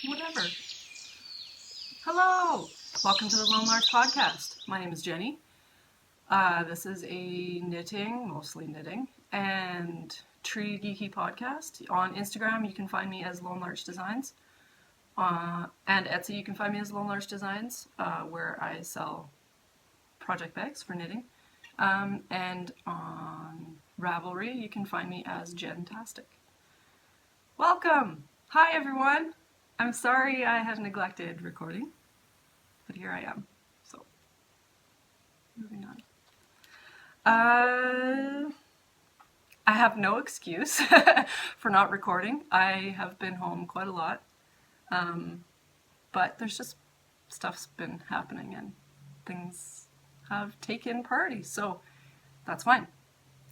Whatever. Hello! Welcome to the Larch podcast. My name is Jenny. This is a mostly knitting, and tree geeky podcast. On Instagram, you can find me as Lone Larch Designs. And Etsy, you can find me as Lone Larch Designs, where I sell project bags for knitting. And on Ravelry, you can find me as Jentastic. Welcome! Hi, everyone! I'm sorry I have neglected recording, but here I am. So, moving on. I have no excuse for not recording. I have been home quite a lot, but there's just stuff's been happening and things have taken priority, so that's fine.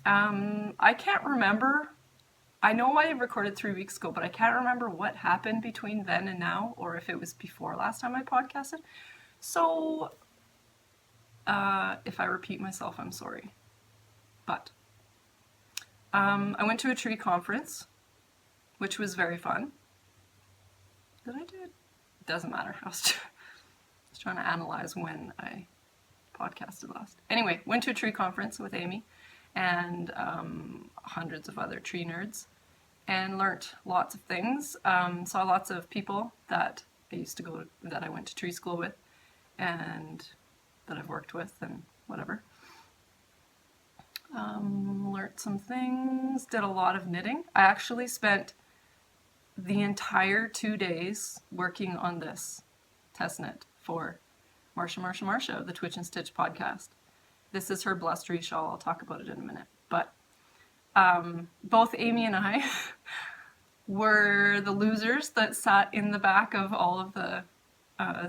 I can't remember. I know I recorded 3 weeks ago, but I can't remember what happened between then and now, or if it was before last time I podcasted. So, if I repeat myself, I'm sorry. But, I went to a tree conference, which was very fun. Did I do it? It doesn't matter. I was trying to analyze when I podcasted last. Anyway, went to a tree conference with Amy and hundreds of other tree nerds, and learnt lots of things. Saw lots of people that I went to tree school with, and that I've worked with, and whatever. Learnt some things, did a lot of knitting. I actually spent the entire 2 days working on this test knit for Marsha, the Twitch and Stitch podcast. This is her blustery shawl. I'll talk about it in a minute. But both Amy and I were the losers that sat in the back of all of the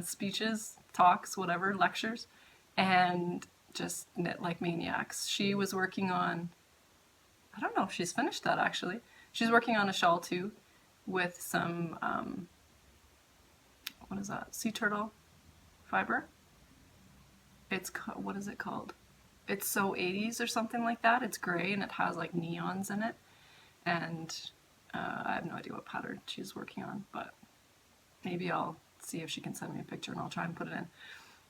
speeches, talks, whatever, lectures, and just knit like maniacs. She was working on, I don't know if she's finished that actually. She's working on a shawl too with some, what is that, sea turtle fiber? What is it called? It's so 80s or something like that. It's gray and it has like neons in it. And I have no idea what pattern she's working on, but maybe I'll see if she can send me a picture and I'll try and put it in.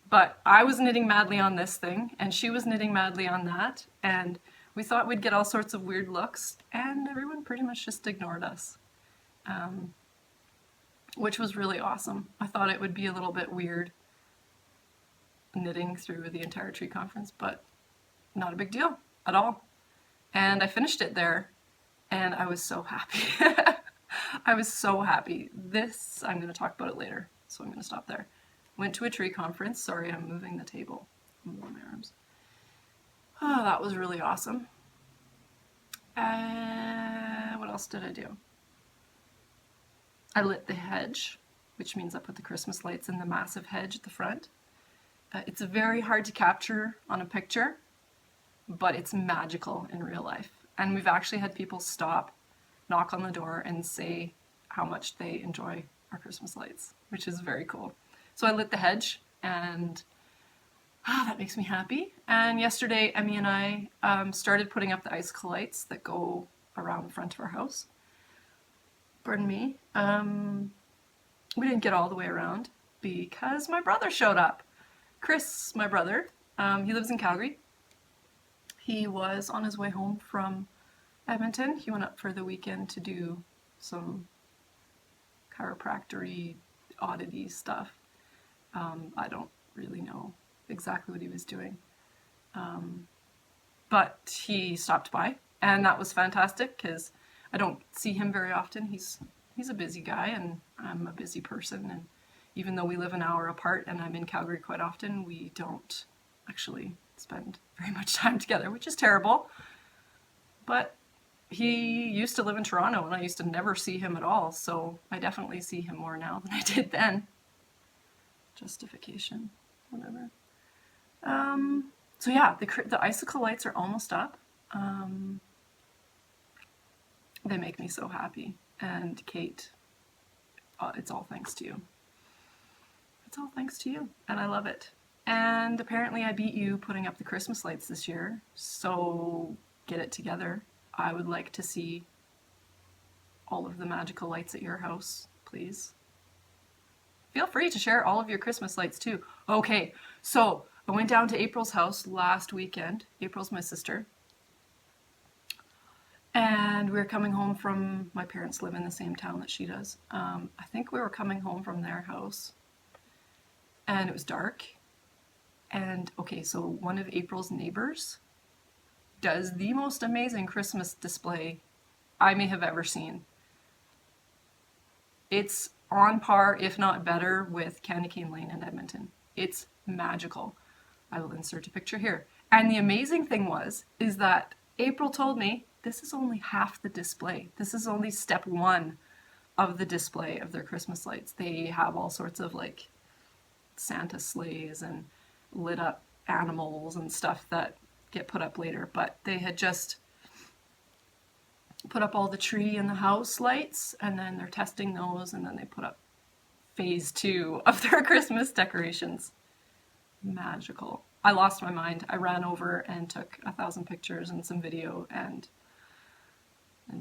But I was knitting madly on this thing and she was knitting madly on that. And we thought we'd get all sorts of weird looks and everyone pretty much just ignored us, which was really awesome. I thought it would be a little bit weird knitting through the entire tree conference, but not a big deal at all. And I finished it there and I was so happy. I was so happy. I'm going to talk about it later, so I'm going to stop there. Went to a tree conference. Sorry, I'm moving the table. I'm moving my arms. Oh, that was really awesome. What else did I do? I lit the hedge, which means I put the Christmas lights in the massive hedge at the front. It's very hard to capture on a picture, but it's magical in real life. And we've actually had people stop, knock on the door, and say how much they enjoy our Christmas lights, which is very cool. So I lit the hedge, and that makes me happy. And yesterday, Emmy and I started putting up the icicle lights that go around the front of our house. Pardon me. We didn't get all the way around because my brother showed up. Chris, my brother, he lives in Calgary. He was on his way home from Edmonton. He went up for the weekend to do some chiropractic oddity stuff. I don't really know exactly what he was doing. But he stopped by, and that was fantastic because I don't see him very often. He's a busy guy, and I'm a busy person. And even though we live an hour apart and I'm in Calgary quite often, we don't actually spend very much time together, which is terrible. But he used to live in Toronto, and I used to never see him at all. So I definitely see him more now than I did then. Justification, whatever. So yeah, the icicle lights are almost up. They make me so happy. And Kate, it's all thanks to you. It's all thanks to you, and I love it. And apparently I beat you putting up the Christmas lights this year, so get it together. I would like to see all of the magical lights at your house, please. Feel free to share all of your Christmas lights too. Okay, so I went down to April's house last weekend. April's my sister. And we were coming home from, my parents live in the same town that she does. I think we were coming home from their house. And it was dark. And okay, so one of April's neighbors does the most amazing Christmas display I may have ever seen. It's on par, if not better, with Candy Cane Lane in Edmonton. It's magical. I will insert a picture here. And the amazing thing is that April told me this is only half the display. This is only step one of the display of their Christmas lights. They have all sorts of like Santa sleighs and lit up animals and stuff that get put up later, but they had just put up all the tree and the house lights, and then they're testing those, and then they put up phase 2 of their Christmas decorations. Magical. I lost my mind. I ran over and took 1,000 pictures and some video and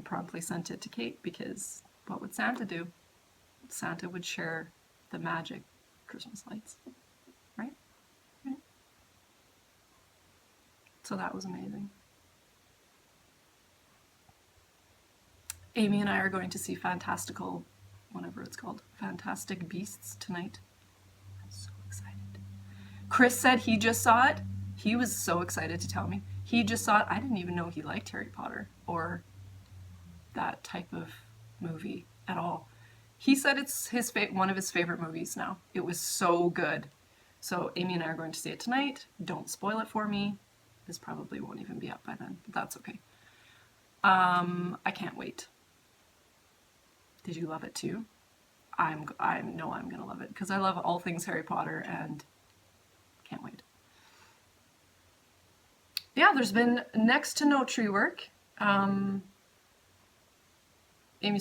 promptly sent it to Kate, because what would Santa do? Santa would share the magic Christmas lights, right? So that was amazing. Amy and I are going to see whatever it's called, Fantastic Beasts tonight. I'm so excited. Chris said he just saw it. He was so excited to tell me. He just saw it. I didn't even know he liked Harry Potter or that type of movie at all. He said it's one of his favorite movies now. It was so good. So Amy and I are going to see it tonight. Don't spoil it for me. This probably won't even be up by then, but that's okay. I can't wait. Did you love it too? I know I'm gonna love it because I love all things Harry Potter and can't wait. Yeah, there's been next to no tree work. Amy's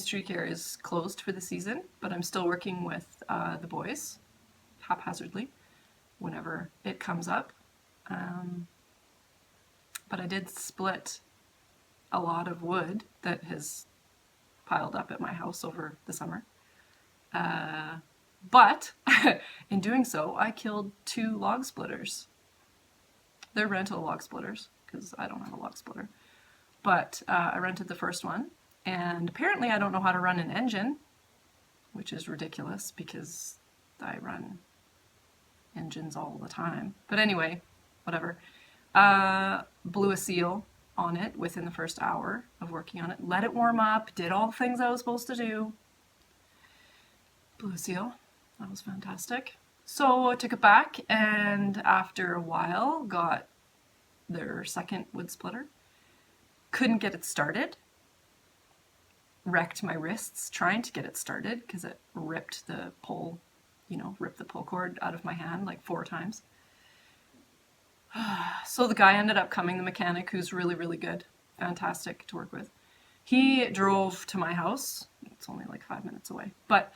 tree care is closed for the season, but I'm still working with the boys haphazardly whenever it comes up. But I did split a lot of wood that has piled up at my house over the summer. But in doing so, I killed 2 log splitters. They're rental log splitters because I don't have a log splitter. But I rented the first one, and apparently I don't know how to run an engine, which is ridiculous because I run engines all the time. But anyway, whatever. Blew a seal on it within the first hour of working on it. Let it warm up, did all the things I was supposed to do. Blew a seal. That was fantastic. So I took it back, and after a while got their second wood splitter. couldn't get it started. Wrecked my wrists trying to get it started because it ripped the pull, ripped the pull cord out of my hand like 4 times. So the guy ended up coming, the mechanic, who's really, really good, fantastic to work with. He drove to my house. It's only like 5 minutes away, but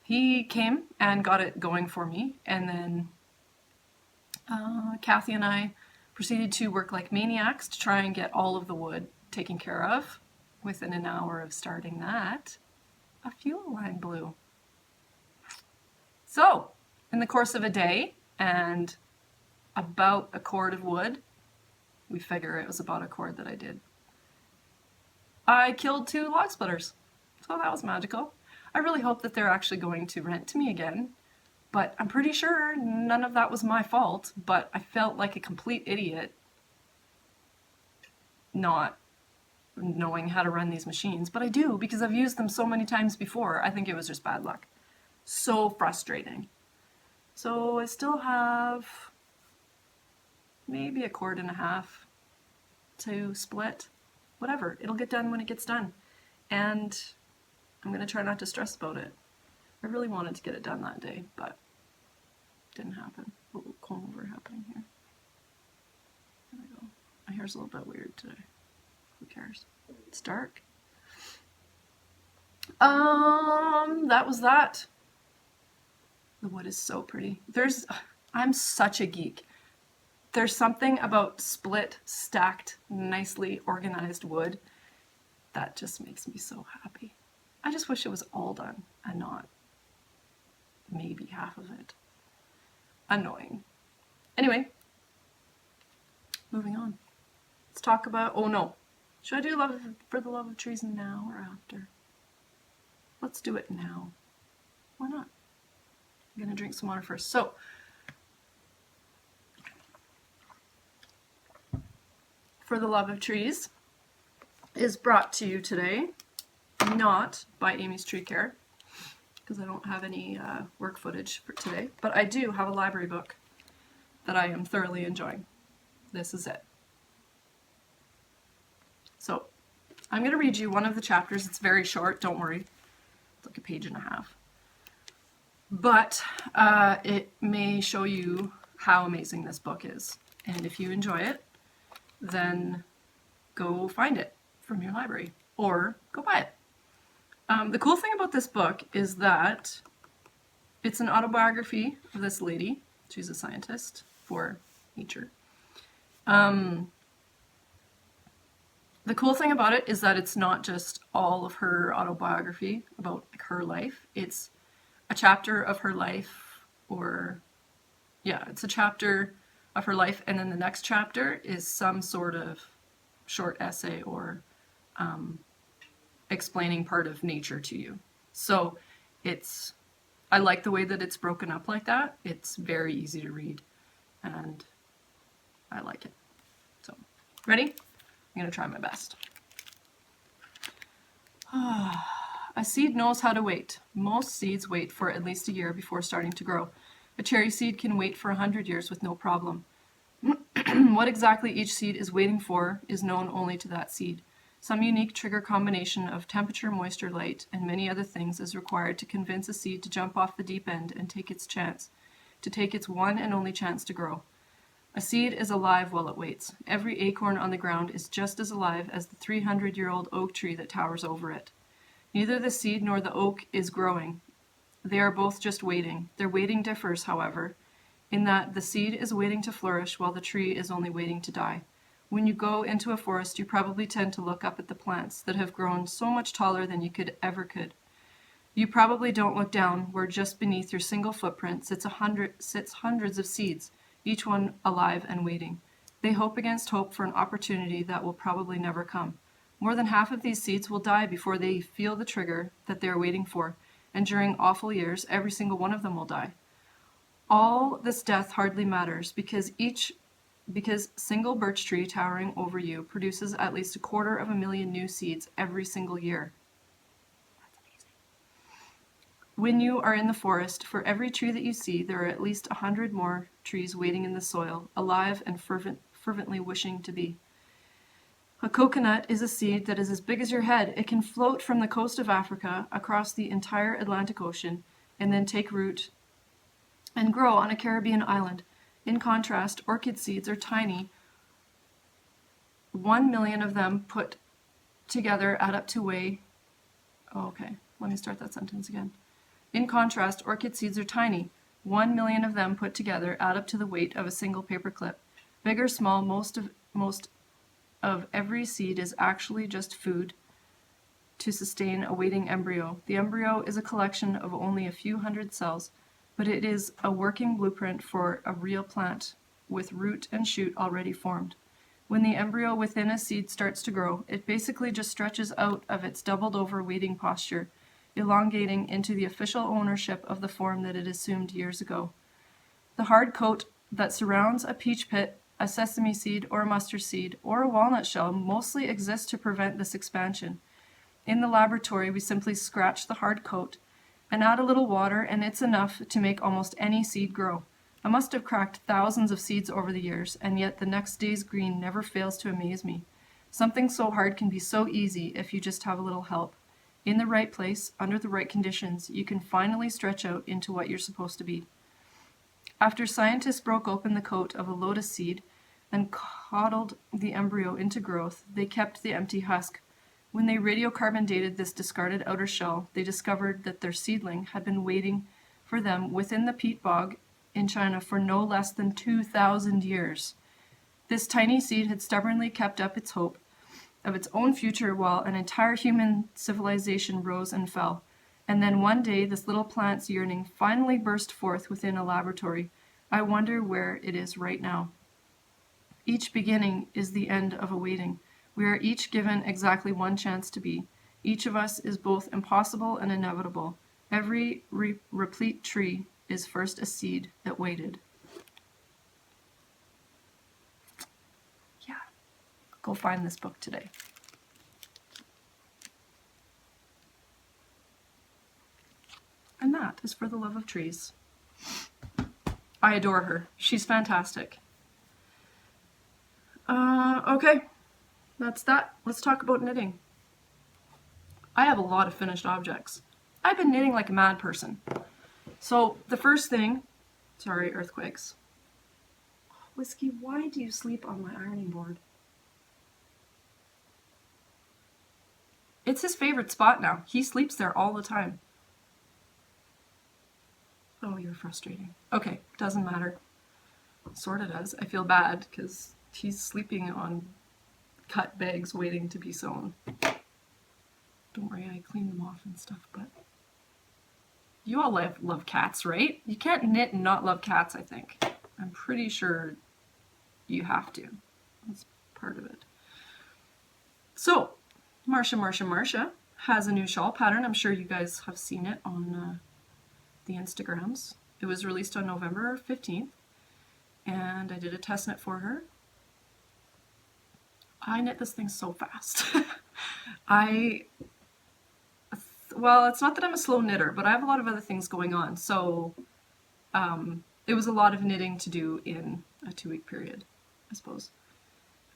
he came and got it going for me. And then Kathy and I proceeded to work like maniacs to try and get all of the wood taken care of. Within an hour of starting that, a fuel line blew. So, in the course of a day and about a cord of wood, we figure it was about a cord that I did, I killed 2 log splitters. So that was magical. I really hope that they're actually going to rent to me again, but I'm pretty sure none of that was my fault, but I felt like a complete idiot not knowing how to run these machines, but I do because I've used them so many times before. I think it was just bad luck. So frustrating. So I still have maybe a cord and a half to split. Whatever, it'll get done when it gets done. And I'm going to try not to stress about it. I really wanted to get it done that day, but it didn't happen. A little comb over happening here. There we go. My hair's a little bit weird today. Who cares? It's dark. That was that. The wood is so pretty. I'm such a geek. There's something about split, stacked, nicely organized wood that just makes me so happy. I just wish it was all done and not maybe half of it. Annoying. Anyway, moving on. Let's talk about, oh no. Should I do For the Love of Trees now or after? Let's do it now. Why not? I'm going to drink some water first. So, For the Love of Trees is brought to you today, not by Amy's Tree Care, because I don't have any work footage for today, but I do have a library book that I am thoroughly enjoying. This is it. So, I'm going to read you one of the chapters. It's very short, don't worry. It's like a page and a half. But it may show you how amazing this book is. And if you enjoy it, then go find it from your library or go buy it. The cool thing about this book is that it's an autobiography of this lady. She's a scientist for nature. The cool thing about it is that it's not just all of her autobiography about her life. It's a chapter of her life, it's a chapter of her life, and then the next chapter is some sort of short essay or explaining part of nature to you. So I like the way that it's broken up like that. It's very easy to read, and I like it. So, ready? I'm going to try my best. A seed knows how to wait. Most seeds wait for at least a year before starting to grow. A cherry seed can wait for 100 years with no problem. What exactly each seed is waiting for is known only to that seed. Some unique trigger combination of temperature, moisture, light, and many other things is required to convince a seed to jump off the deep end and take its chance, to take its one and only chance to grow. A seed is alive while it waits. Every acorn on the ground is just as alive as the 300-year-old oak tree that towers over it. Neither the seed nor the oak is growing. They are both just waiting. Their waiting differs, however, in that the seed is waiting to flourish while the tree is only waiting to die. When you go into a forest, you probably tend to look up at the plants that have grown so much taller than you could. You probably don't look down where just beneath your single footprint sits hundreds of seeds, each one alive and waiting. They hope against hope for an opportunity that will probably never come. More than half of these seeds will die before they feel the trigger that they are waiting for, and during awful years, every single one of them will die. All this death hardly matters because single birch tree towering over you produces at least 250,000 new seeds every single year. That's amazing. When you are in the forest, for every tree that you see, there are at least 100 more trees waiting in the soil, alive and fervently wishing to be. A coconut is a seed that is as big as your head. It can float from the coast of Africa across the entire Atlantic Ocean and then take root and grow on a Caribbean island. In contrast, orchid seeds are tiny. 1 million of them put together add up to weigh. Oh, okay, let me start that sentence again. In contrast, orchid seeds are tiny. 1 million of them put together add up to the weight of a single paperclip. Big or small, most of every seed is actually just food to sustain a waiting embryo. The embryo is a collection of only a few hundred cells, but it is a working blueprint for a real plant with root and shoot already formed. When the embryo within a seed starts to grow, it basically just stretches out of its doubled over waiting posture, elongating into the official ownership of the form that it assumed years ago. The hard coat that surrounds a peach pit, a sesame seed, or a mustard seed, or a walnut shell mostly exists to prevent this expansion. In the laboratory, we simply scratch the hard coat and add a little water, and it's enough to make almost any seed grow. I must have cracked thousands of seeds over the years, and yet the next day's green never fails to amaze me. Something so hard can be so easy if you just have a little help. In the right place, under the right conditions, you can finally stretch out into what you're supposed to be. After scientists broke open the coat of a lotus seed and coddled the embryo into growth, they kept the empty husk. When they radiocarbon dated this discarded outer shell, they discovered that their seedling had been waiting for them within the peat bog in China for no less than 2,000 years. This tiny seed had stubbornly kept up its hope of its own future while an entire human civilization rose and fell. And then one day this little plant's yearning finally burst forth within a laboratory. I wonder where it is right now. Each beginning is the end of a waiting. We are each given exactly one chance to be. Each of us is both impossible and inevitable. Every replete tree is first a seed that waited. Yeah, go find this book today. And that is For the Love of Trees. I adore her. She's fantastic. Okay, that's that. Let's talk about knitting. I have a lot of finished objects. I've been knitting like a mad person. So the first thing, sorry, earthquakes. Whiskey, why do you sleep on my ironing board? It's his favorite spot now. He sleeps there all the time. Oh, you're frustrating. Okay, doesn't matter. Sorta does. I feel bad because he's sleeping on cut bags waiting to be sewn. Don't worry, I clean them off and stuff, but you all love cats, right? You can't knit and not love cats, I think. I'm pretty sure you have to. That's part of it. So, Marcia has a new shawl pattern. I'm sure you guys have seen it on the Instagrams. It was released on November 15th, and I did a test knit for her. I knit this thing so fast. Well, it's not that I'm a slow knitter, but I have a lot of other things going on, so it was a lot of knitting to do in a 2-week period, I suppose.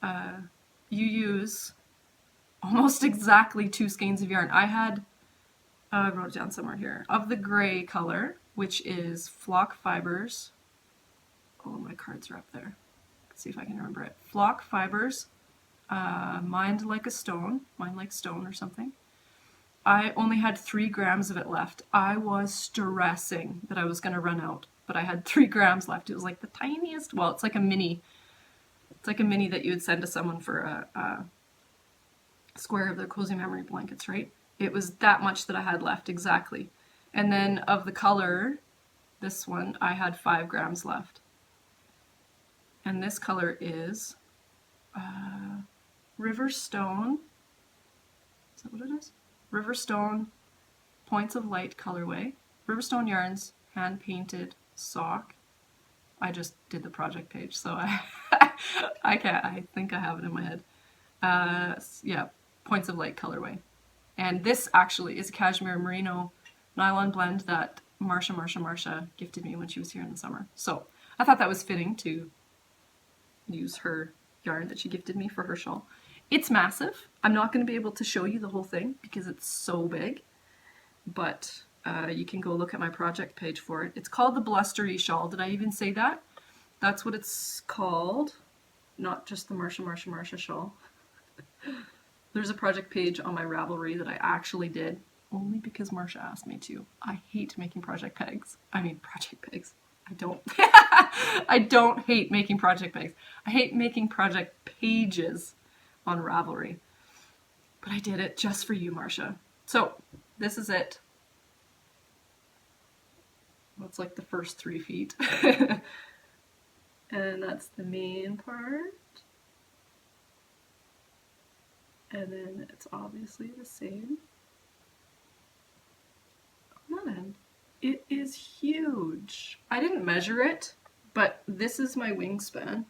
You use almost exactly 2 skeins of yarn. I wrote it down somewhere here, of the gray color, which is Flock Fibers. Oh, my cards are up there. Let's see if I can remember it. Flock Fibers, Mind Like Stone or something. I only had 3 grams of it left. I was stressing that I was going to run out, but I had 3 grams left. It was like the tiniest, well, it's like a mini. It's like a mini that you would send to someone for a square of their cozy memory blankets, right? It was that much that I had left, exactly. And then of the color, this one, I had 5 grams left. And this color is Riverstone. Is that what it is? Riverstone Points of Light colorway. Riverstone Yarns hand painted sock. I just did the project page, so I think I have it in my head. Yeah, Points of Light colorway. And this actually is a cashmere merino nylon blend that Marcia gifted me when she was here in the summer. So I thought that was fitting to use her yarn that she gifted me for her shawl. It's massive. I'm not going to be able to show you the whole thing because it's so big, but you can go look at my project page for it. It's called the Blustery Shawl. Did I even say that? That's what it's called, not just the Marsha shawl. There's a project page on my Ravelry that I actually did only because Marsha asked me to. I hate making project pegs. I mean project pegs. I don't I don't hate making project pegs. I hate making project pages on Ravelry. But I did it just for you, Marsha. So this is it. That's like the first 3 feet. And that's the main part. And then it's obviously the same on that end. It is huge. I didn't measure it, but this is my wingspan.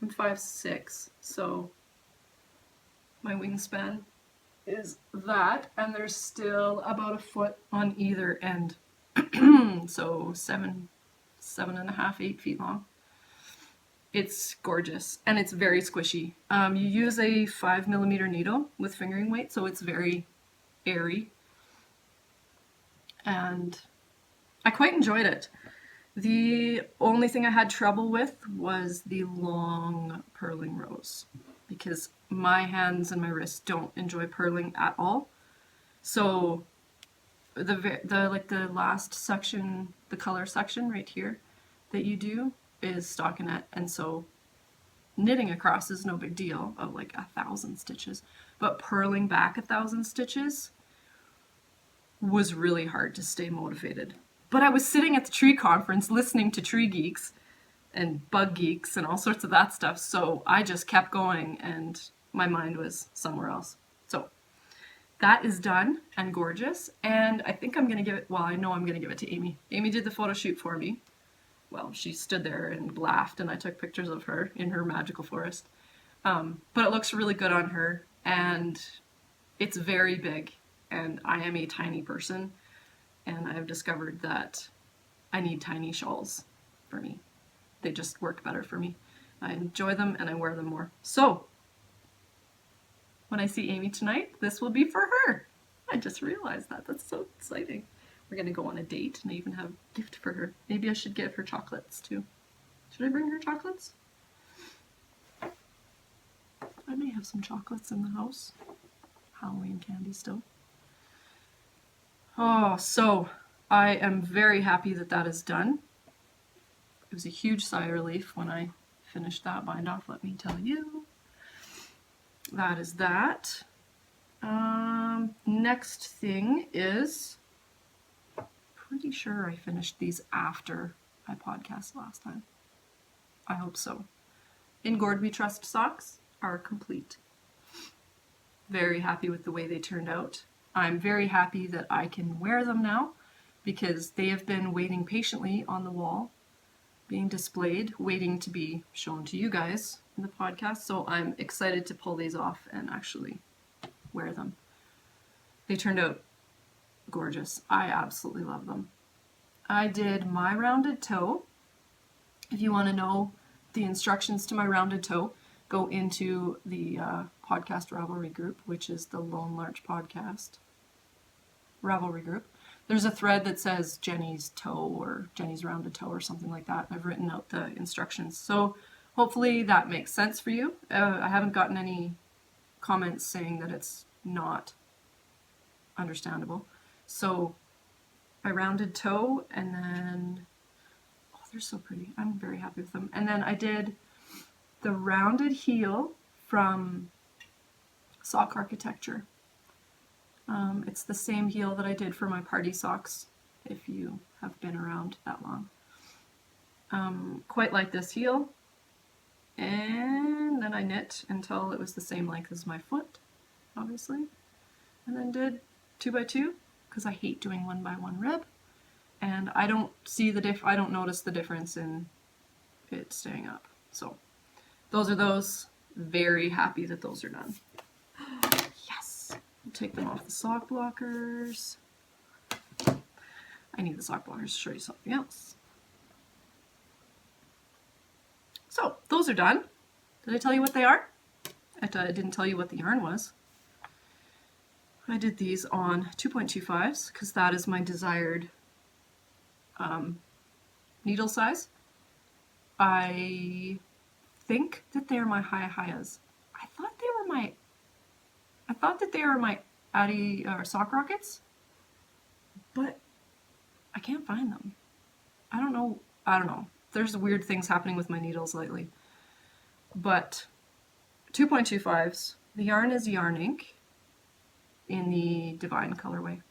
I'm 5'6", so my wingspan is that, and there's still about a foot on either end. So 7.5, 8 feet long. It's gorgeous, and it's very squishy. You use a 5mm needle with fingering weight, so it's very airy. And I quite enjoyed it. The only thing I had trouble with was the long purling rows, because my hands and my wrists don't enjoy purling at all. So the last section, the color section right here that you do is stockinette, and so knitting across is no big deal of like 1,000 stitches, but purling back 1,000 stitches was really hard to stay motivated. But I was sitting at the tree conference listening to tree geeks and bug geeks and all sorts of that stuff, so I just kept going and my mind was somewhere else. So that is done and gorgeous, and I think I'm going to give it, well, I know I'm going to give it to Amy. Amy did the photo shoot for me. Well, she stood there and laughed, and I took pictures of her in her magical forest. But it looks really good on her, and it's very big, and I am a tiny person, and I've discovered that I need tiny shawls for me. They just work better for me. I enjoy them, and I wear them more. So, when I see Amy tonight, this will be for her. I just realized that. That's so exciting. We're going to go on a date, and I even have a gift for her. Maybe I should give her chocolates, too. Should I bring her chocolates? I may have some chocolates in the house. Halloween candy still. Oh, so I am very happy that that is done. It was a huge sigh of relief when I finished that bind off, let me tell you. That is that. Next thing is, pretty sure I finished these after I podcast last time. I hope so. In Gourd We Trust socks are complete. Very happy with the way they turned out. I'm very happy that I can wear them now because they have been waiting patiently on the wall, being displayed, waiting to be shown to you guys in the podcast. So I'm excited to pull these off and actually wear them. They turned out gorgeous. I absolutely love them. I did my rounded toe. If you want to know the instructions to my rounded toe, go into the podcast Ravelry group, which is the Lone Larch podcast Ravelry group. There's a thread that says Jenny's toe or Jenny's rounded toe or something like that. I've written out the instructions. So hopefully that makes sense for you. I haven't gotten any comments saying that it's not understandable. So my rounded toe, and then, oh, they're so pretty. I'm very happy with them. And then I did the rounded heel from Sock Architecture. It's the same heel that I did for my party socks, if you have been around that long. Quite like this heel. And then I knit until it was the same length as my foot, obviously. And then did 2x2, because I hate doing 1x1 rib. And I don't see I don't notice the difference in it staying up. So those are those. Very happy that those are done. Yes! I'll take them off the sock blockers. I need the sock blockers to show you something else. So those are done. Did I tell you what they are? I didn't tell you what the yarn was. I did these on 2.25s because that is my desired needle size. I think that they're my Hayas. I thought that they were my Addy or Sock Rockets, but I can't find them. I don't know. There's weird things happening with my needles lately. But 2.25s. The yarn is Yarn Ink in the Divine colorway.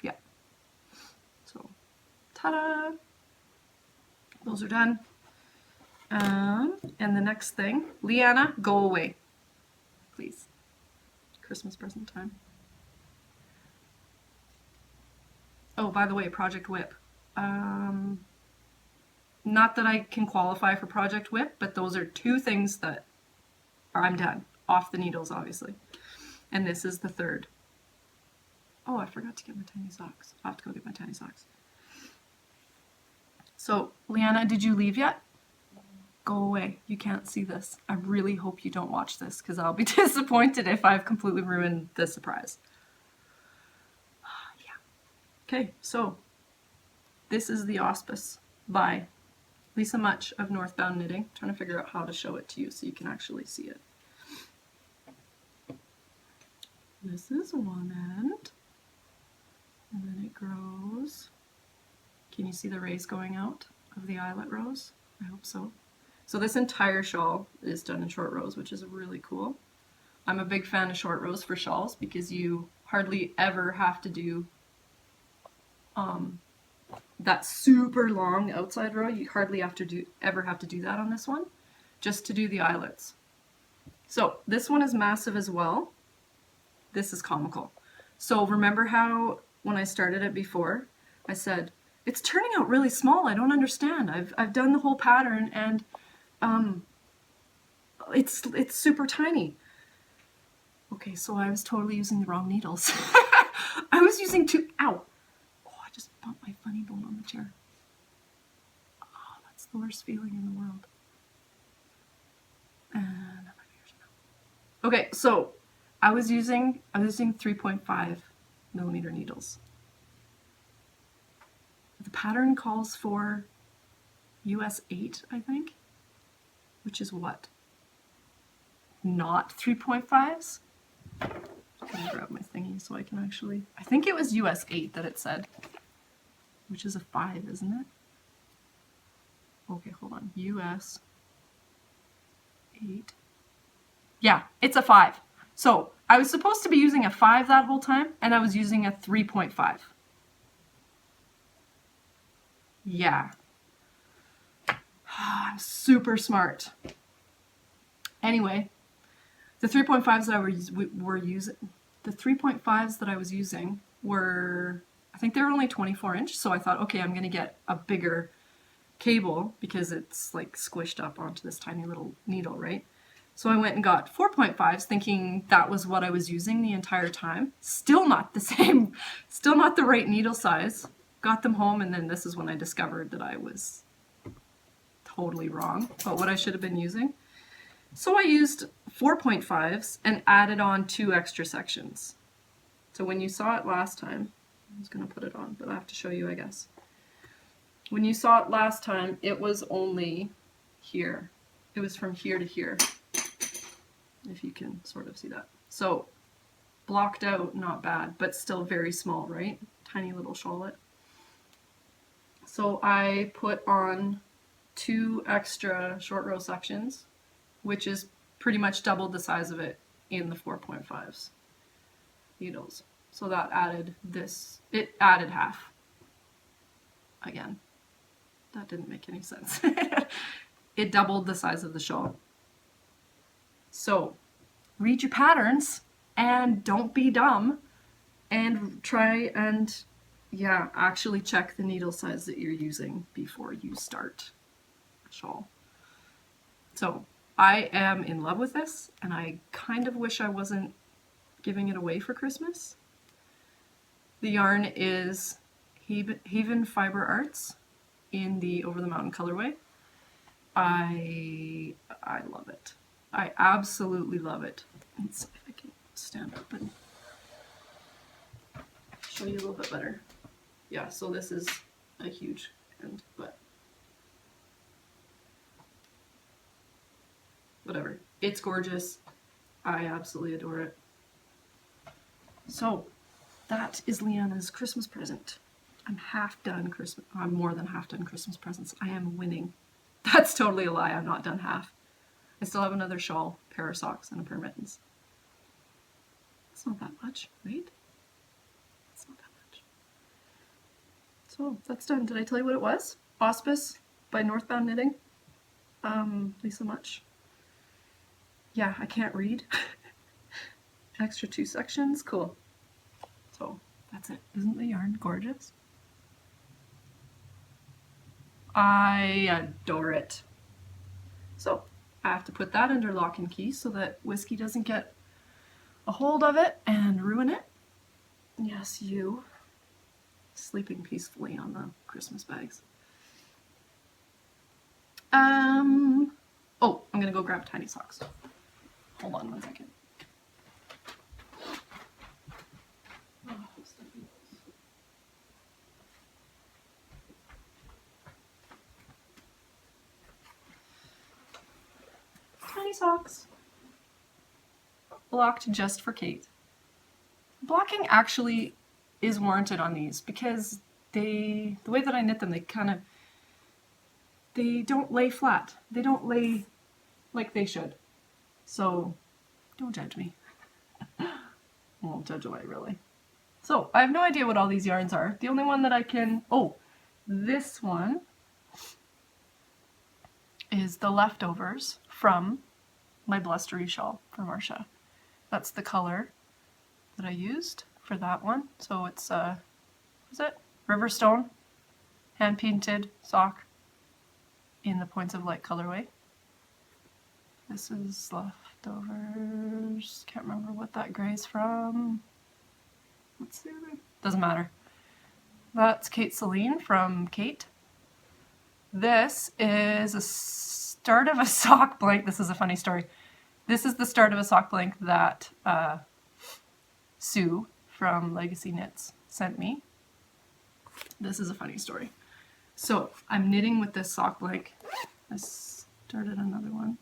Yeah. So, ta-da! Those are done. And the next thing, Leanna, go away. Please. Christmas present time. Oh, by the way, Project Whip. Not that I can qualify for Project Whip, but those are two things that I'm done. Off the needles, obviously. And this is the third. Oh, I forgot to get my tiny socks. I'll have to go get my tiny socks. So, Leanna, did you leave yet? Go away. You can't see this. I really hope you don't watch this because I'll be disappointed if I've completely ruined the surprise. Yeah. Okay, so this is the Auspice by Lisa Much of Northbound Knitting. I'm trying to figure out how to show it to you so you can actually see it. This is one end, and then it grows. Can you see the rays going out of the eyelet rows? I hope so. So this entire shawl is done in short rows, which is really cool. I'm a big fan of short rows for shawls because you hardly ever have to do that super long outside row. You hardly ever have to do that on this one, just to do the eyelets. So this one is massive as well. This is comical. So remember how when I started it before, I said, it's turning out really small. I don't understand. I've done the whole pattern and it's super tiny. Okay, so I was totally using the wrong needles. I was using ow. Oh, I just bumped my funny bone on the chair. Oh, that's the worst feeling in the world. And okay, so I was using 3.5 millimeter needles. The pattern calls for US 8, I think, which is what? Not 3.5s? I'm gonna grab my thingy so I can actually, I think it was US 8 that it said, which is a 5, isn't it? Okay, hold on, US 8. Yeah, it's a 5. So I was supposed to be using a 5 that whole time, and I was using a 3.5. Yeah. I'm super smart. Anyway, the 3.5s that I was using were, I think they were only 24-inch, so I thought, okay, I'm going to get a bigger cable because it's like squished up onto this tiny little needle, right? So I went and got 4.5s thinking that was what I was using the entire time. Still not the same, still not the right needle size. Got them home, and then this is when I discovered that I was totally wrong about what I should have been using. So I used 4.5s and added on 2 extra sections. So when you saw it last time, I was going to put it on, but I have to show you, I guess. When you saw it last time, it was only here. It was from here to here, if you can sort of see that. So blocked out, not bad, but still very small, right? Tiny little shawlet. So I put on 2 extra short row sections, which is pretty much double the size of it in the 4.5s needles. So that added this, it added half. Again, that didn't make any sense. It doubled the size of the shawl. So read your patterns and don't be dumb and try and, yeah, actually check the needle size that you're using before you start a shawl. So I am in love with this, and I kind of wish I wasn't giving it away for Christmas. The yarn is Haven Fiber Arts in the Over the Mountain colorway. I love it. I absolutely love it. Let's see if I can stand up and show you a little bit better. Yeah, so this is a huge end, but whatever. It's gorgeous. I absolutely adore it. So that is Leanna's Christmas present. I'm half done Christmas. I'm more than half done Christmas presents. I am winning. That's totally a lie. I'm not done half. I still have another shawl, pair of socks, and a pair of mittens. It's not that much, right? It's not that much. So that's done. Did I tell you what it was? Auspice by Northbound Knitting. Lisa Much. Yeah, I can't read. Extra 2 sections. Cool. So that's it. Isn't the yarn gorgeous? I adore it. So I have to put that under lock and key so that Whiskey doesn't get a hold of it and ruin it. Yes, you. Sleeping peacefully on the Christmas bags. Oh, I'm gonna go grab tiny socks. Hold on 1 second. Tiny socks. Blocked just for Kate. Blocking actually is warranted on these because the way that I knit them, they don't lay flat. They don't lay like they should. So don't judge me. I won't judge away, really. So I have no idea what all these yarns are. The only one that I can, this one is the leftovers from my blustery shawl for Marcia. That's the color that I used for that one. So it's, what is it? Riverstone, hand painted sock in the Points of Light colorway. This is leftovers. Can't remember what that gray's from. Let's see. Doesn't matter. That's Kate Celine from Kate. This is a start of a sock blank. This is a funny story. This is the start of a sock blank that Sue from Legacy Knits sent me. This is a funny story. So I'm knitting with this sock blank. I started another one.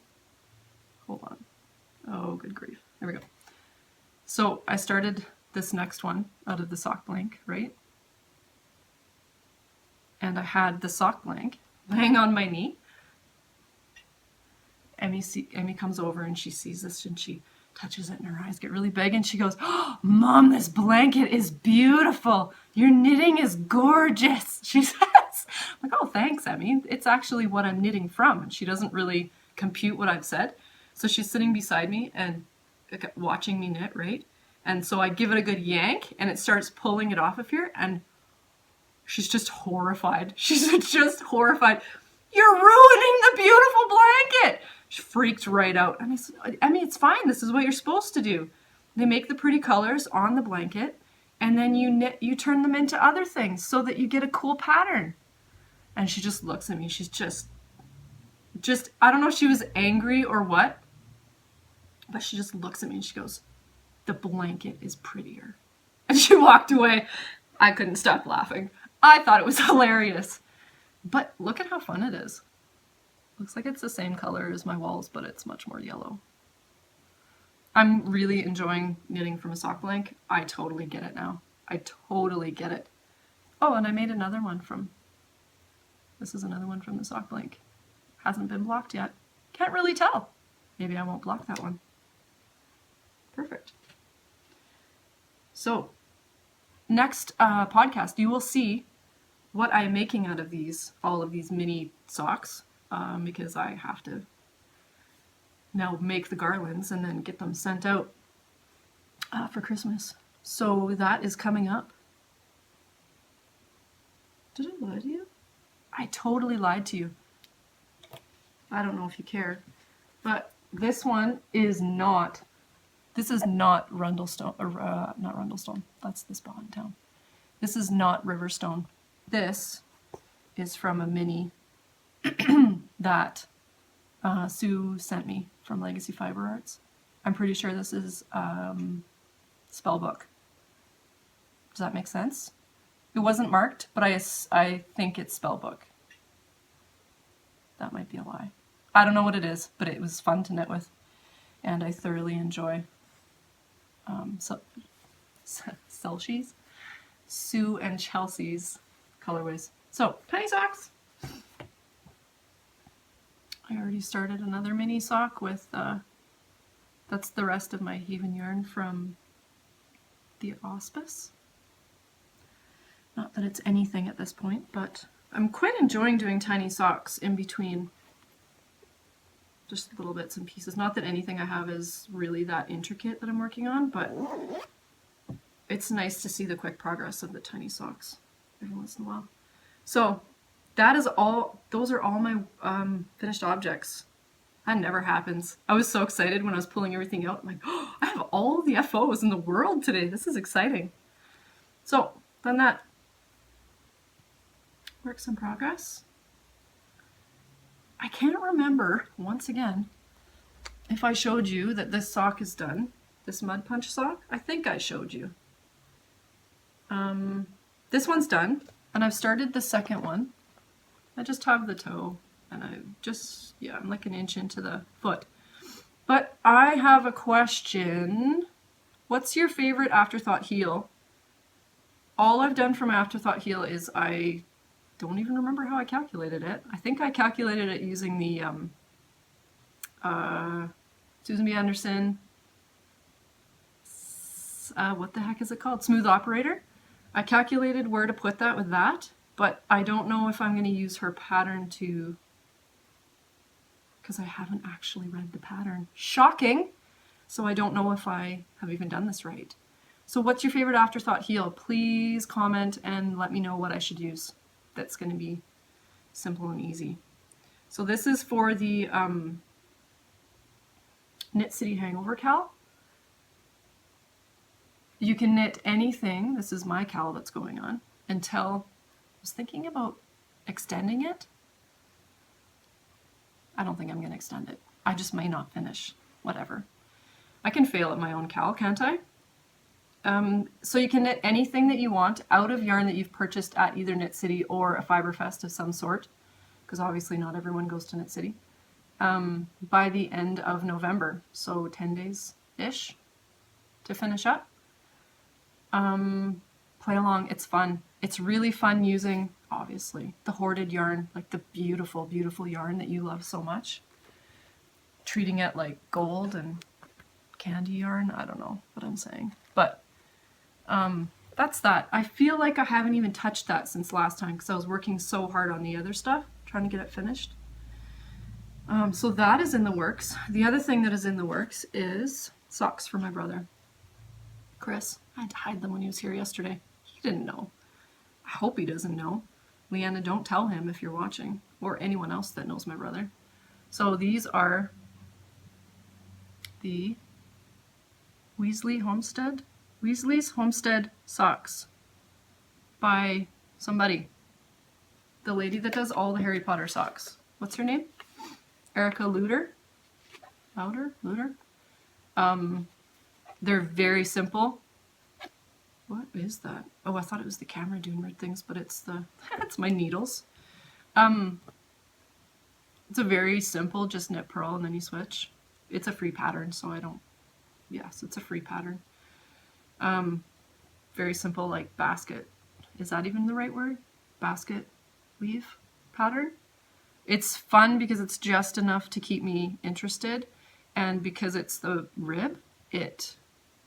Hold on. Oh, good grief. There we go. So I started this next one out of the sock blank, right? And I had the sock blank laying on my knee. Emmy comes over and she sees this and she touches it and her eyes get really big and she goes, "Oh, Mom, this blanket is beautiful. Your knitting is gorgeous," she says. I'm like, "Oh, thanks, Emmy. It's actually what I'm knitting from." And she doesn't really compute what I've said. So she's sitting beside me and watching me knit, right? And so I give it a good yank and it starts pulling it off of here and she's just horrified. She's just horrified. "You're ruining the beautiful blanket." She freaked right out. And I said, "Emmy, it's fine. This is what you're supposed to do. They make the pretty colors on the blanket and then you turn them into other things so that you get a cool pattern." And she just looks at me. She's just, I don't know if she was angry or what, but she just looks at me and she goes, "The blanket is prettier." And she walked away. I couldn't stop laughing. I thought it was hilarious. But look at how fun it is. Looks like it's the same color as my walls, but it's much more yellow. I'm really enjoying knitting from a sock blank. I totally get it now. I totally get it. Oh, and I made another one this is another one from the sock blank. Hasn't been blocked yet. Can't really tell. Maybe I won't block that one. Perfect. So, next podcast, you will see what I am making out of all of these mini socks, because I have to now make the garlands and then get them sent out for Christmas. So that is coming up. Did I lie to you? I totally lied to you. I don't know if you care, but this one is not. This is not Rundlestone, or not Rundlestone. That's the spot in town. This is not Riverstone. This is from a mini that Sue sent me from Legacy Fiber Arts. I'm pretty sure this is Spellbook. Does that make sense? It wasn't marked, but I think it's Spellbook. That might be a lie. I don't know what it is, but it was fun to knit with, and I thoroughly enjoy Chelsea's, Sue and Chelsea's colorways. So, tiny socks. I already started another mini sock with, that's the rest of my Haven yarn from the Auspice. Not that it's anything at this point, but I'm quite enjoying doing tiny socks in between just little bits and pieces. Not that anything I have is really that intricate that I'm working on, but it's nice to see the quick progress of the tiny socks every once in a while. So that is all, those are all my finished objects. That never happens. I was so excited when I was pulling everything out. I'm like, oh, I have all the FOs in the world today. This is exciting. So then that works in progress. I can't remember, once again, if I showed you that this sock is done. This Mud Punch sock. I think I showed you. This one's done, and I've started the second one. I just have the toe, and I'm like an inch into the foot. But I have a question. What's your favorite Afterthought heel? All I've done from Afterthought heel is I don't even remember how I calculated it. I think I calculated it using the Susan B. Anderson, what the heck is it called? Smooth Operator. I calculated where to put that with that, but I don't know if I'm going to use her pattern to, because I haven't actually read the pattern. Shocking! So I don't know if I have even done this right. So what's your favorite Afterthought heel? Please comment and let me know what I should use. That's going to be simple and easy. So this is for the Knit City Hangover Cal. You can knit anything, this is my cal that's going on, until I was thinking about extending it. I don't think I'm going to extend it. I just may not finish. Whatever. I can fail at my own cal, can't I? So you can knit anything that you want out of yarn that you've purchased at either Knit City or a Fiber Fest of some sort, because obviously not everyone goes to Knit City, by the end of November, so 10 days-ish to finish up. Play along, it's fun. It's really fun using, obviously, the hoarded yarn, like the beautiful, beautiful yarn that you love so much. Treating it like gold and candy yarn, I don't know what I'm saying. But that's that. I feel like I haven't even touched that since last time because I was working so hard on the other stuff, trying to get it finished. So that is in the works. The other thing that is in the works is socks for my brother, Chris. I had to hide them when he was here yesterday. He didn't know. I hope he doesn't know. Leanna, don't tell him if you're watching, or anyone else that knows my brother. So these are the Weasley's Homestead socks by somebody. The lady that does all the Harry Potter socks. What's her name? Erica Luder? Luder? They're very simple. What is that? Oh, I thought it was the camera doing weird things, but it's it's my needles. It's a very simple, just knit purl and then you switch. It's a free pattern, so yes, it's a free pattern. Very simple, like basket. Is that even the right word? Basket weave pattern. It's fun because it's just enough to keep me interested, and because it's the rib, it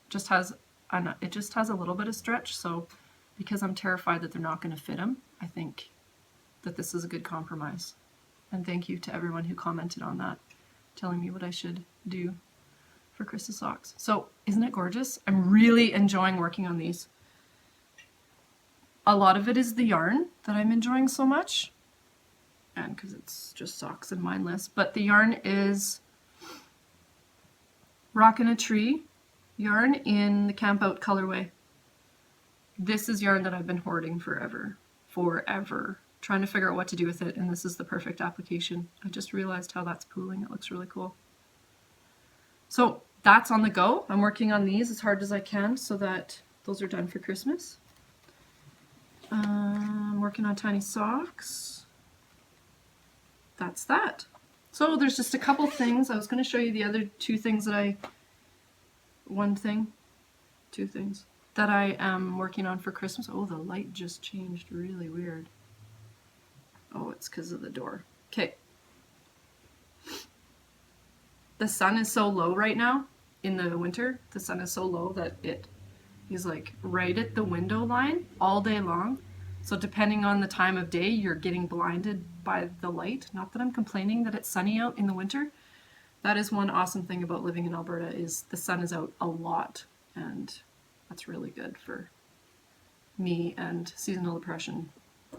just has a little bit of stretch. So because I'm terrified that they're not going to fit them, I think that this is a good compromise. And thank you to everyone who commented on that, telling me what I should do for Chris's socks. So isn't it gorgeous? I'm really enjoying working on these. A lot of it is the yarn that I'm enjoying so much, and because it's just socks and mindless, but the yarn is Rockin' a Tree yarn in the Camp Out colorway. This is yarn that I've been hoarding forever. trying to figure out what to do with it, and this is the perfect application. I just realized how that's pooling. It looks really cool. So that's on the go. I'm working on these as hard as I can so that those are done for Christmas. I'm working on tiny socks. That's that. So there's just a couple things. I was going to show you the other two things that two things that I am working on for Christmas. Oh, the light just changed really weird. Oh, it's because of the door. Okay. The sun is so low right now in the winter. The sun is so low that he's like right at the window line all day long. So depending on the time of day, you're getting blinded by the light. Not that I'm complaining that it's sunny out in the winter. That is one awesome thing about living in Alberta is the sun is out a lot, and that's really good for me and seasonal depression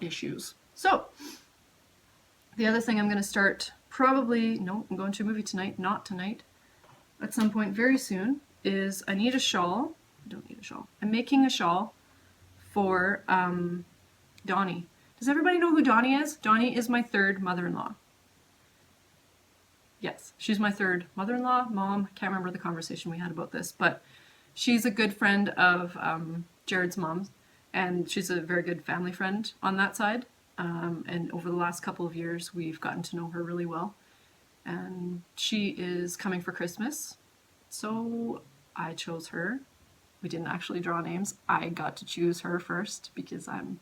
issues. So the other thing I'm going to start I'm going to a movie tonight, not tonight, at some point very soon, is I need a shawl. I don't need a shawl. I'm making a shawl for Donnie. Does everybody know who Donnie is? Donnie is my third mother-in-law. Yes, she's my third mother-in-law, mom. I can't remember the conversation we had about this, but she's a good friend of Jared's mom's, and she's a very good family friend on that side. And over the last couple of years, we've gotten to know her really well. And she is coming for Christmas, so I chose her. We didn't actually draw names. I got to choose her first because I'm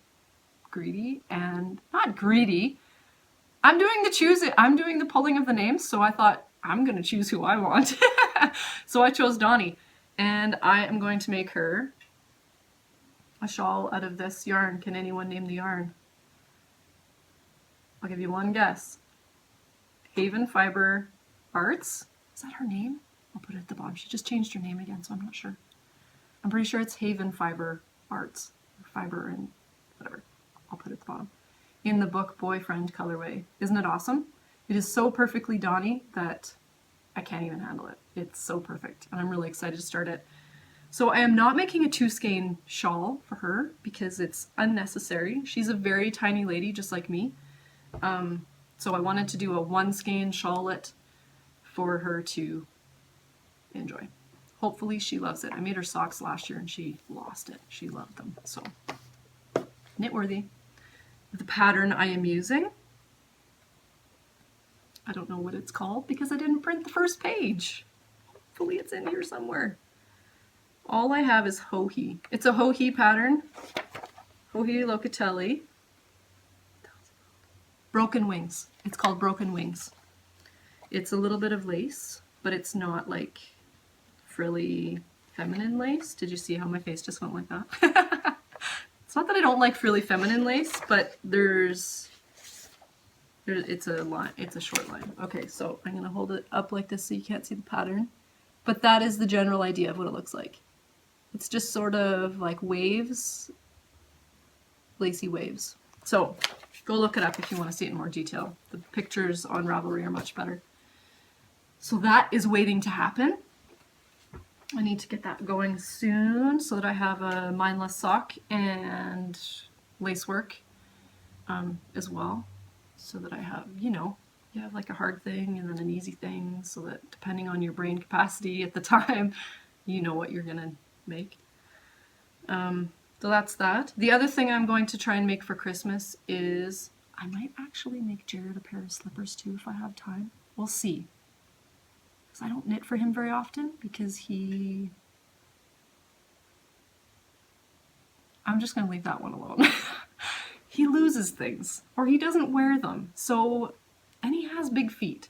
greedy, and not greedy. I'm doing the pulling of the names, so I thought I'm going to choose who I want. So I chose Donnie, and I am going to make her a shawl out of this yarn. Can anyone name the yarn? I'll give you one guess. Haven Fiber Arts. Is that her name? I'll put it at the bottom. She just changed her name again, so I'm not sure. I'm pretty sure it's Haven Fiber Arts. Fiber and whatever. I'll put it at the bottom. In the book Boyfriend colorway. Isn't it awesome? It is so perfectly Donnie that I can't even handle it. It's so perfect, and I'm really excited to start it. So I am not making a 2-skein shawl for her because it's unnecessary. She's a very tiny lady, just like me. So I wanted to do a 1-skein shawlette for her to enjoy. Hopefully she loves it. I made her socks last year and she lost it. She loved them. So knitworthy. The pattern I am using, I don't know what it's called because I didn't print the first page. Hopefully it's in here somewhere. All I have is Hohi. It's a Hohi pattern. Hohi Locatelli. Broken Wings. It's called Broken Wings. It's a little bit of lace, but it's not like frilly feminine lace. Did you see how my face just went like that? It's not that I don't like frilly feminine lace, but it's a short line. Okay, so I'm going to hold it up like this so you can't see the pattern. But that is the general idea of what it looks like. It's just sort of like waves, lacy waves. So go look it up if you want to see it in more detail. The pictures on Ravelry are much better. So that is waiting to happen. I need to get that going soon so that I have a mindless sock and lace work as well. So that I have, you have like a hard thing and then an easy thing so that depending on your brain capacity at the time, you know what you're going to make. So that's that. The other thing I'm going to try and make for Christmas is I might actually make Jared a pair of slippers too if I have time. We'll see. Because I don't knit for him very often because I'm just going to leave that one alone. He loses things or he doesn't wear them. So, and he has big feet.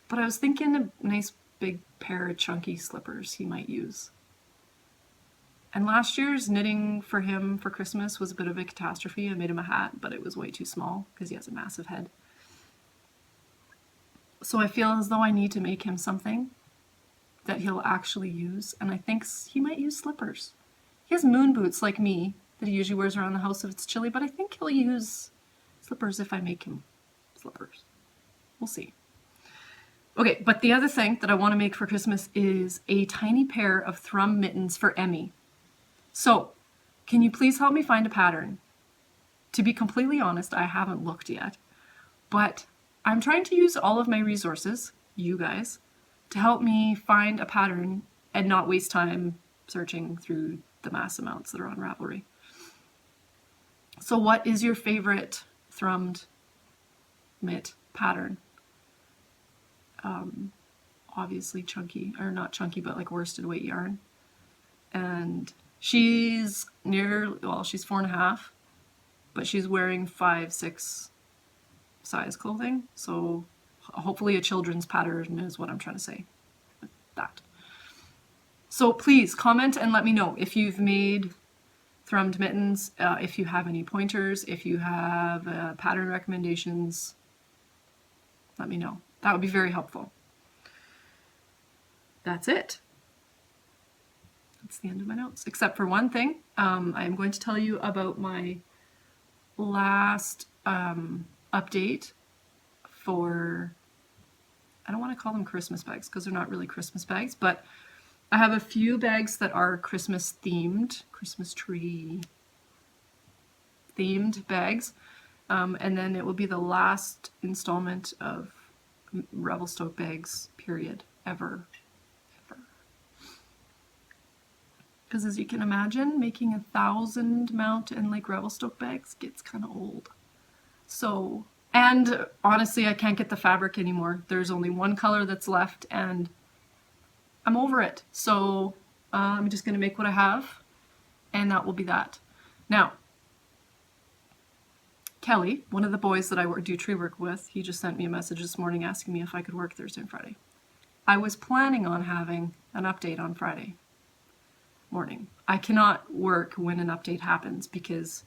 But I was thinking a nice big pair of chunky slippers he might use. And last year's knitting for him for Christmas was a bit of a catastrophe. I made him a hat, but it was way too small because he has a massive head. So I feel as though I need to make him something that he'll actually use, and I think he might use slippers. He has moon boots like me that he usually wears around the house if it's chilly, but I think he'll use slippers if I make him slippers. We'll see. Okay, but the other thing that I want to make for Christmas is a tiny pair of thrum mittens for Emmy. So, can you please help me find a pattern? to be completely honest, I haven't looked yet, but I'm trying to use all of my resources, you guys, to help me find a pattern and not waste time searching through the mass amounts that are on Ravelry. So what is your favorite thrummed mitt pattern? Obviously chunky, or not chunky, but like worsted weight yarn. And she's she's 4.5, but she's wearing 5-6 size clothing. So hopefully a children's pattern is what I'm trying to say with that. So please comment and let me know if you've made thrummed mittens, if you have any pointers, if you have pattern recommendations, let me know. That would be very helpful. That's it. That's the end of my notes, except for one thing. I'm going to tell you about my last update for, I don't want to call them Christmas bags because they're not really Christmas bags, but I have a few bags that are Christmas themed, Christmas tree themed bags, and then it will be the last installment of Revelstoke bags, period, ever. Because as you can imagine, making 1,000 mount and like Revelstoke bags gets kind of old. So, and honestly, I can't get the fabric anymore. There's only one color that's left and I'm over it. So I'm just going to make what I have and that will be that. Now, Kelly, one of the boys that I do tree work with, he just sent me a message this morning asking me if I could work Thursday and Friday. I was planning on having an update on Friday morning. I cannot work when an update happens because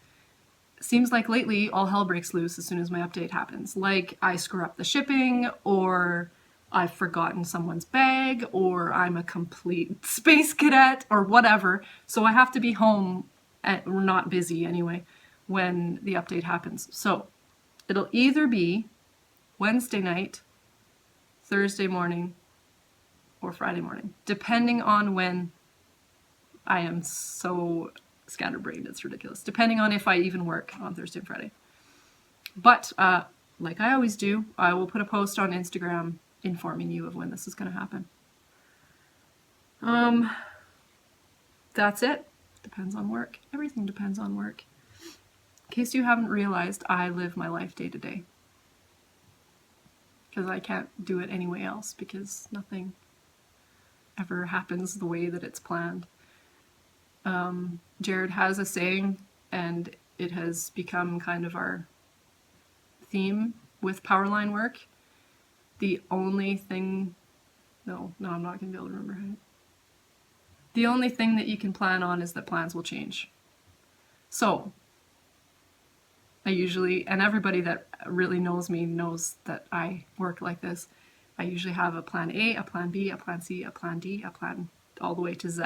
it seems like lately all hell breaks loose as soon as my update happens. Like I screw up the shipping, or I've forgotten someone's bag, or I'm a complete space cadet, or whatever. So I have to be home, or not busy anyway, when the update happens. So it'll either be Wednesday night, Thursday morning, or Friday morning, depending on when. I am so scatterbrained, it's ridiculous. Depending on if I even work on Thursday and Friday. But, like I always do, I will put a post on Instagram informing you of when this is going to happen. That's it. Depends on work. Everything depends on work. In case you haven't realized, I live my life day to day. Because I can't do it any way else, because nothing ever happens the way that it's planned. Jared has a saying, and it has become kind of our theme with powerline work. The only thing, no, I'm not going to be able to remember it. The only thing that you can plan on is that plans will change. So, I usually, and everybody that really knows me knows that I work like this, I usually have a plan A, a plan B, a plan C, a plan D, a plan all the way to Z.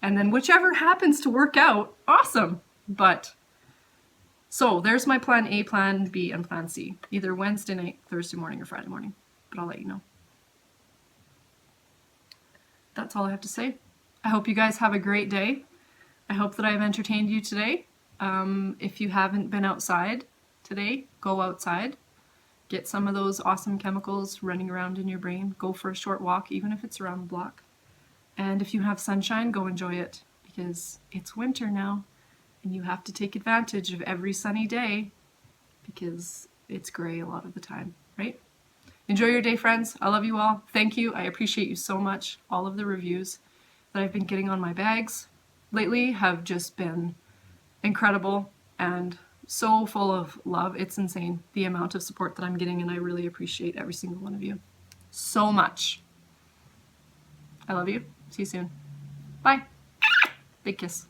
And then whichever happens to work out, awesome. But, so there's my plan A, plan B, and plan C. Either Wednesday night, Thursday morning, or Friday morning. But I'll let you know. That's all I have to say. I hope you guys have a great day. I hope that I've entertained you today. If you haven't been outside today, go outside. Get some of those awesome chemicals running around in your brain. Go for a short walk, even if it's around the block. And if you have sunshine, go enjoy it, because it's winter now and you have to take advantage of every sunny day because it's gray a lot of the time, right? Enjoy your day, friends. I love you all. Thank you. I appreciate you so much. All of the reviews that I've been getting on my bags lately have just been incredible and so full of love. It's insane, the amount of support that I'm getting, and I really appreciate every single one of you so much. I love you. See you soon. Bye. Big kiss.